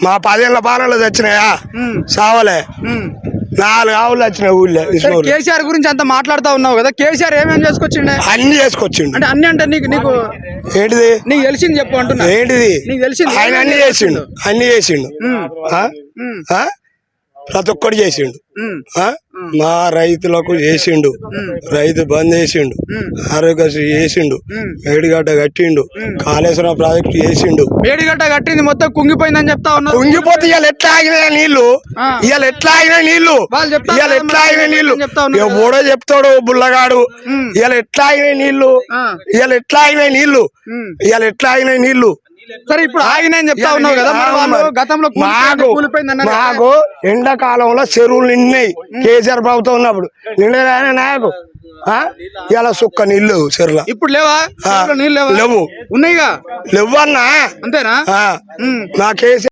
మా 10 ఏళ్ల పాలనలో తెచ్చినాయా సావలే 4 ఆవులు వచ్చినాయి ఊళ్ళో. కేసీఆర్ గురించి అంత మాట్లాడుతా ఉన్నావు కదా, కేసీఆర్ ఏమేమి చేసుకొచ్చిండే? అన్ని చేసుకొచ్చిండు. అంటే అన్ని అంటే నీకు ఏంటిది నీకు తెలిసింది చెప్పు అంటున్నా. ఏంటిది నీకు తెలిసింది ఆయన అన్ని చేసిండు. ప్రతి ఒక్కటి చేసిండు. మా రైతులకు చేసిండు, రైతు బంద్ చేసిండు, ఆరోగ్యశ్రీ చేసిండు, మేడిగడ్డ కట్టిండు, కాళేశ్వరం ప్రాజెక్టు చేసిండు. మేడిగడ్డ కట్టింది మొత్తం కుంగిపోయిందని చెప్తా ఉన్నారు. కుంగిపోతే ఇవాళ ఎట్లా ఆగినాయి నీళ్లు? ఇవాళ ఎట్లా ఆగినాయి నీళ్లు? ఇవాళ ఎట్లా ఆగినాయి నీళ్లు? ఎవడో చెప్తాడు బుల్లగాడు. ఇవాళ ఎట్లా ఆగినాయి నీళ్లు? ఇవాళ ఎట్లా ఆగినాయి నీళ్లు? ఇవాళ ఎట్లా ఆగినాయి నీళ్లు? సరే ఇప్పుడు ఆగినాయని చెప్తా ఉన్నావు కదా, గతంలో మాకు ఎండాకాలంలో చెరువులు నిన్నాయి కేసీఆర్ ప్రభుత్వం ఉన్నప్పుడు. నిండేదానే నాకు ఇలా సుక్క నీళ్ళు చెరువుల. ఇప్పుడు లేవా? లేవు. ఉన్నాయిగా లేవన్నా అంతేనా? నా కేసీఆర్